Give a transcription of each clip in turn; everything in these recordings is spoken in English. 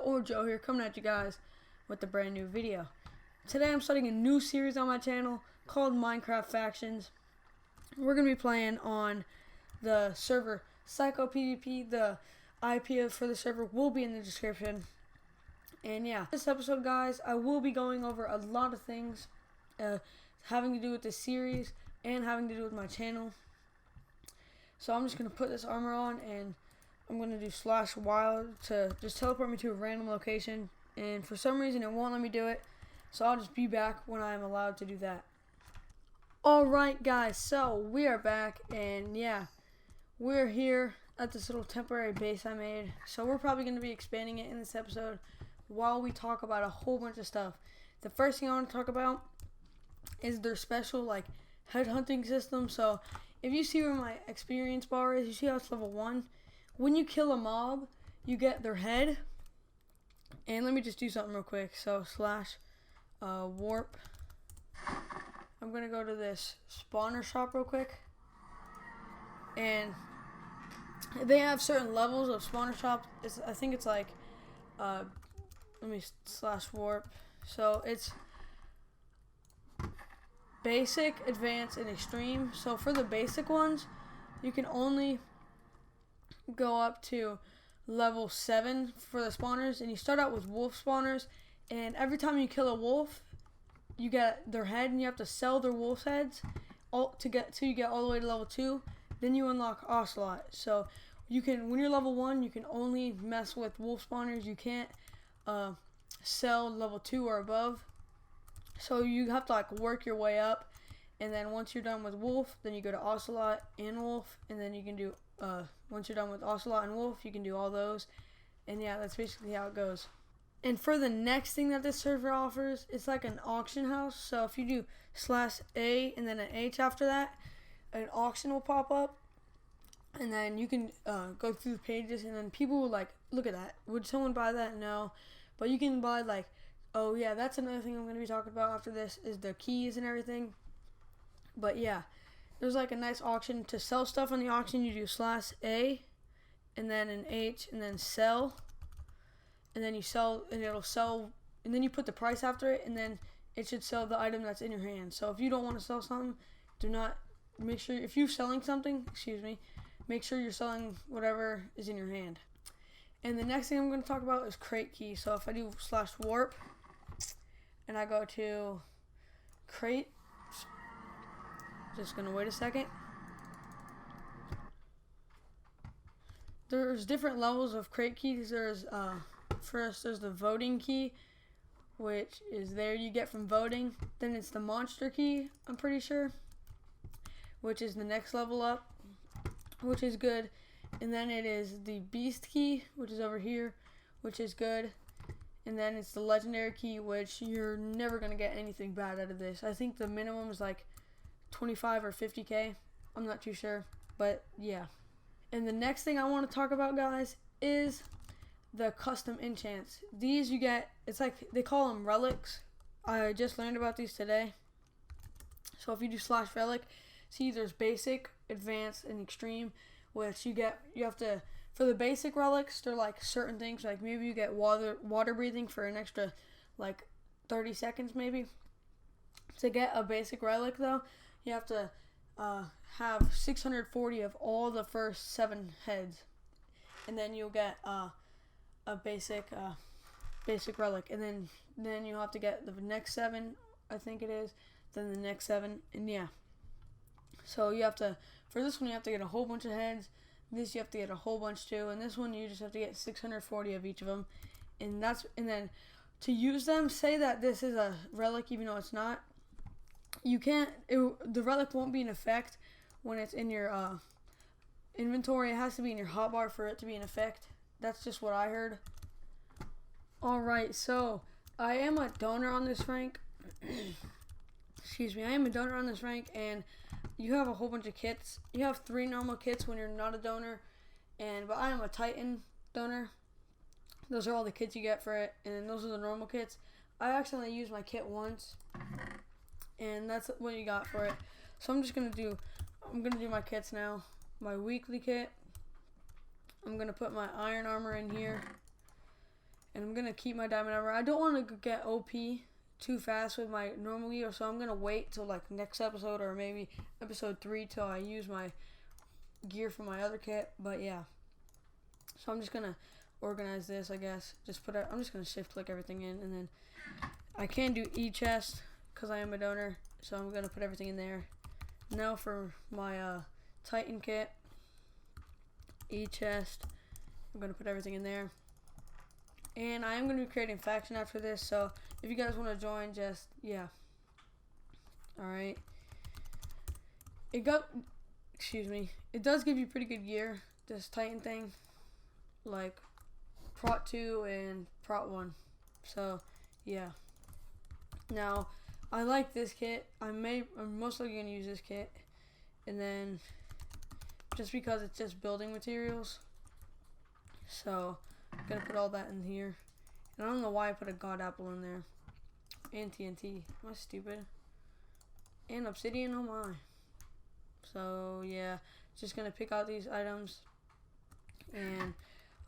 or Joe here, coming at you guys with a brand new video. Today I'm starting a new series on my channel called Minecraft Factions. We're going to be playing on the server Saico PvP. The IP for the server will be in the description. And yeah, this episode, guys, I will be going over a lot of things having to do with this series and having to do with my channel. So I'm just going to put this armor on and I'm going to do /wild to just teleport me to a random location. And for some reason it won't let me do it. So I'll just be back when I'm allowed to do that. Alright guys, so we are back and yeah, we're here at this little temporary base I made. So we're probably going to be expanding it in this episode while we talk about a whole bunch of stuff. The first thing I want to talk about is their special like headhunting system. So if you see where my experience bar is, you see how it's level 1. When you kill a mob, you get their head. And let me just do something real quick. So /warp. I'm going to go to this spawner shop real quick. And they have certain levels of spawner shops. I think it's like, let me /warp. So it's basic, advanced, and extreme. So for the basic ones, you can only go up to level 7 for the spawners, and you start out with wolf spawners, and every time you kill a wolf you get their head, and you have to sell their wolf heads to get all the way to level 2. Then you unlock ocelot. So you can, when you're level 1, you can only mess with wolf spawners. You can't sell level 2 or above, so you have to like work your way up. And then once you're done with wolf, then you go to ocelot and wolf, and then you can do once you're done with ocelot and wolf, you can do all those. And yeah, that's basically how it goes. And for the next thing that this server offers, it's like an auction house. So if you do /A and then an H after that, an auction will pop up, and then you can go through the pages, and then people will like, look at that, would someone buy that? No. But you can buy like, oh yeah, that's another thing I'm going to be talking about after this, is the keys and everything. But yeah, there's like a nice auction. To sell stuff on the auction, you do /A and then an H and then sell, and then you sell, and it'll sell, and then you put the price after it, and then it should sell the item that's in your hand. So if you don't want to sell something, make sure if you're selling something, make sure you're selling whatever is in your hand. And the next thing I'm going to talk about is crate key. So if I do /warp and I go to crate, just gonna wait a second. There's different levels of crate keys. There's first there's the voting key, which is there you get from voting. Then it's the monster key, I'm pretty sure, which is the next level up, which is good. And then it is the beast key, which is over here, which is good. And then it's the legendary key, which you're never gonna get anything bad out of this. I think the minimum is like 25 or 50k. I'm not too sure, but yeah. And the next thing I want to talk about, guys, is the custom enchants. These you get, it's like they call them relics. I just learned about these today. So if you do /relic, see there's basic, advanced, and extreme, which you have to, for the basic relics, they're like certain things, like maybe you get water breathing for an extra like 30 seconds maybe. To get a basic relic though, you have to have 640 of all the first 7 heads, and then you'll get a basic relic, and then you have to get the next 7, I think it is, then the next 7, and yeah. So you have to, for this one you have to get a whole bunch of heads. This you have to get a whole bunch too, and this one you just have to get 640 of each of them, and then to use them, say that this is a relic even though it's not. You can't, the relic won't be in effect when it's in your inventory. It has to be in your hotbar for it to be in effect. That's just what I heard. Alright, so I am a donor on this rank. Excuse me, I am a donor on this rank, and you have a whole bunch of kits. You have 3 normal kits when you're not a donor, but I am a Titan donor. Those are all the kits you get for it, and then those are the normal kits. I accidentally used my kit once, and that's what you got for it. So I'm gonna do my kits now. My weekly kit, I'm gonna put my iron armor in here, and I'm gonna keep my diamond armor. I don't want to get OP too fast with my normal gear, so I'm gonna wait till like next episode or maybe episode 3 till I use my gear for my other kit. But yeah, so I'm just gonna organize this, I guess. I'm just gonna shift click everything in, and then I can do e-chest because I am a donor, so I'm gonna put everything in there. Now for my Titan kit, e-chest, I'm gonna put everything in there. And I am going to be creating a faction after this, so if you guys want to join, just, yeah. Alright. It does give you pretty good gear, this Titan thing. Like, Prot 2 and Prot 1. So, yeah. Now, I like this kit. I'm most likely going to use this kit. And then, just because it's just building materials. So, I'm gonna put all that in here. And I don't know why I put a god apple in there. And TNT. Am I stupid? And obsidian, oh my. So yeah, just gonna pick out these items. And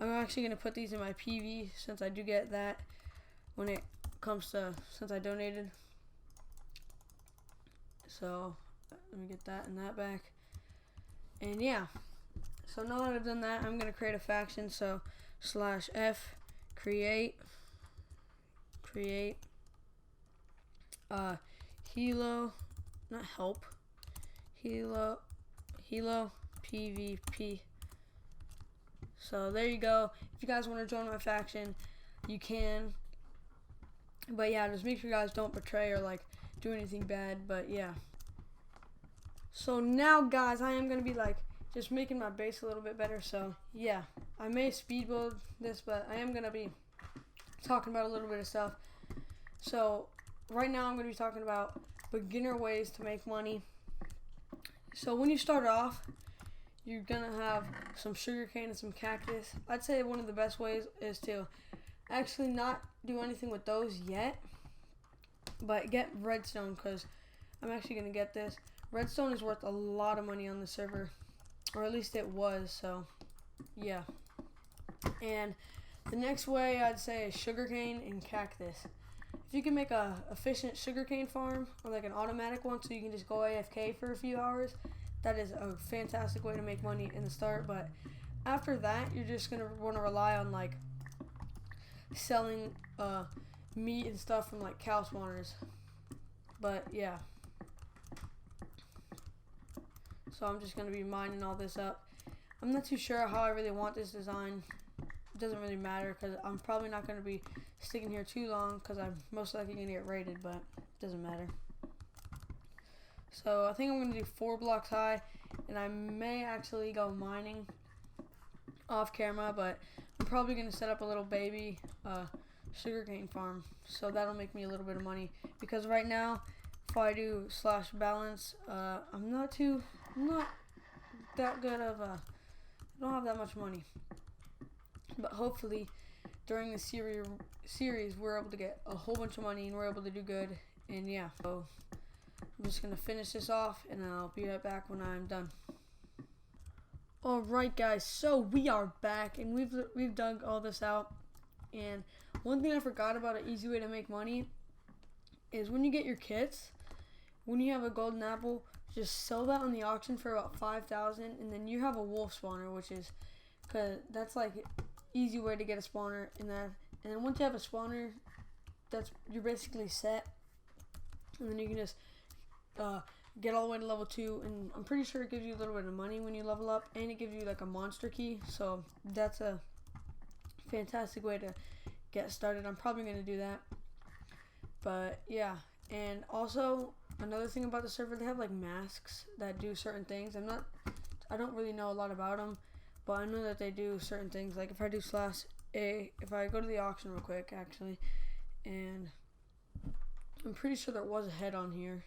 I'm actually gonna put these in my PV since I do get that when it comes to, since I donated. So let me get that and that back. And yeah. So now that I've done that, I'm gonna create a faction. So /F create Helo, not help, HeloPvP. So there you go. If you guys want to join my faction, you can. But yeah, just make sure you guys don't betray or like do anything bad. But yeah. So now guys, I am gonna be like just making my base a little bit better. So yeah, I may speed build this, but I am gonna be talking about a little bit of stuff. So right now I'm gonna be talking about beginner ways to make money. So when you start off, you're gonna have some sugarcane and some cactus. I'd say one of the best ways is to actually not do anything with those yet, but get redstone, because I'm actually gonna get this. Redstone is worth a lot of money on the server. Or at least it was, so yeah. And the next way I'd say is sugarcane and cactus. If you can make a efficient sugarcane farm or like an automatic one so you can just go AFK for a few hours, that is a fantastic way to make money in the start. But after that, you're just gonna want to rely on like selling meat and stuff from like cow spawners. But yeah. So I'm just going to be mining all this up. I'm not too sure how I really want this design. It doesn't really matter because I'm probably not going to be sticking here too long because I'm most likely going to get raided, but it doesn't matter. So I think I'm going to do 4 blocks high, and I may actually go mining off camera, but I'm probably going to set up a little baby sugarcane farm. So that'll make me a little bit of money because right now, if I do /balance, I'm not that good of I don't have that much money. But hopefully during the series we're able to get a whole bunch of money and we're able to do good. And yeah, so I'm just gonna finish this off and I'll be right back when I'm done. Alright guys, so we are back and we've dug all this out. And one thing I forgot about, an easy way to make money, is when you get your kits, when you have a golden apple, just sell that on the auction for about 5,000, and then you have a wolf spawner, which is, cause that's like easy way to get a spawner in that. And then once you have a spawner, you're basically set, and then you can just get all the way to level 2, and I'm pretty sure it gives you a little bit of money when you level up, and it gives you like a monster key. So that's a fantastic way to get started. I'm probably gonna do that. But yeah, and also another thing about the server, they have like masks that do certain things. I don't really know a lot about them, but I know that they do certain things. Like if I do /A, if I go to the auction real quick actually, and I'm pretty sure there was a head on here.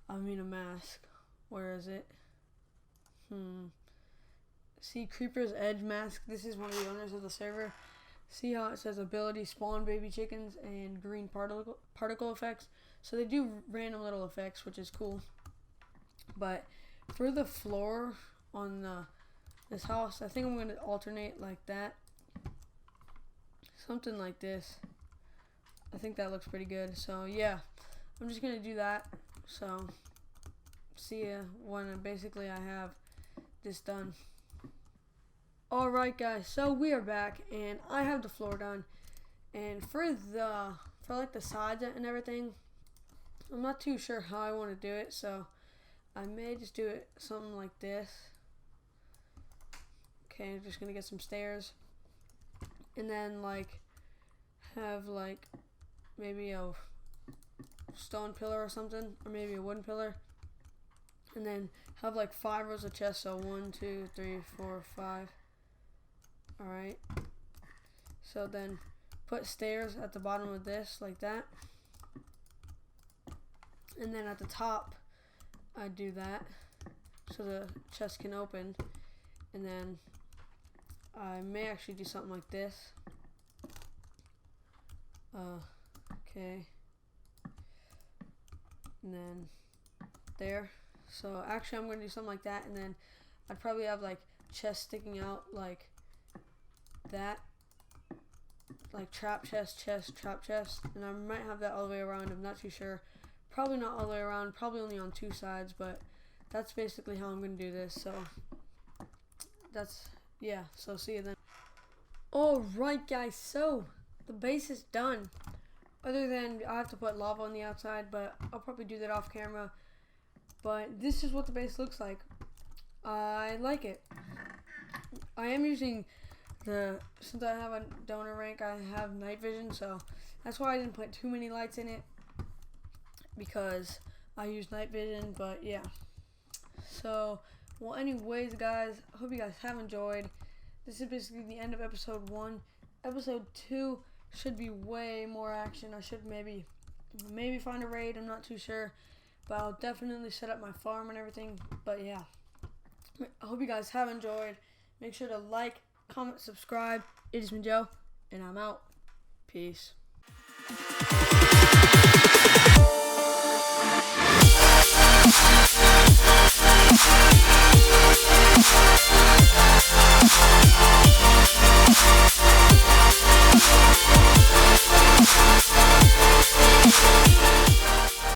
I mean a mask. Where is it? See, Creeper's Edge mask. This is one of the owners of the server. See how it says ability spawn baby chickens and green particle effects. So they do random little effects, which is cool. But for the floor on this house, I think I'm going to alternate like that. something like this. I think that looks pretty good. So yeah, I'm just gonna do that. So see ya when basically I have this done. Alright guys, so we are back and I have the floor done, and for like the sides and everything, I'm not too sure how I want to do it, so I may just do it something like this. Okay, I'm just gonna get some stairs and then like have like maybe a stone pillar or something, or maybe a wooden pillar, and then have like 5 rows of chests. So 1, 2, 3, 4, 5. Alright, so then put stairs at the bottom of this like that, and then at the top I do that so the chest can open, and then I may actually do something like this. Okay, and then there. So actually I'm going to do something like that, and then I'd probably have like chests sticking out like that, like trap chest, trap chest, and I might have that all the way around. I'm not too sure. Probably not all the way around, probably only on 2 sides, but that's basically how I'm going to do this. So that's, yeah, so see you then. Alright guys, so the base is done. Other than I have to put lava on the outside, but I'll probably do that off camera. But this is what the base looks like. I like it. I am using since I have a donor rank, I have night vision, so that's why I didn't put too many lights in it, because I use night vision. But yeah, so well, anyways guys, I hope you guys have enjoyed. This is basically the end of episode 1. Episode 2 should be way more action. I should maybe find a raid, I'm not too sure, but I'll definitely set up my farm and everything. But yeah, I hope you guys have enjoyed. Make sure to like, comment, subscribe. It has been Joe, and I'm out. Peace.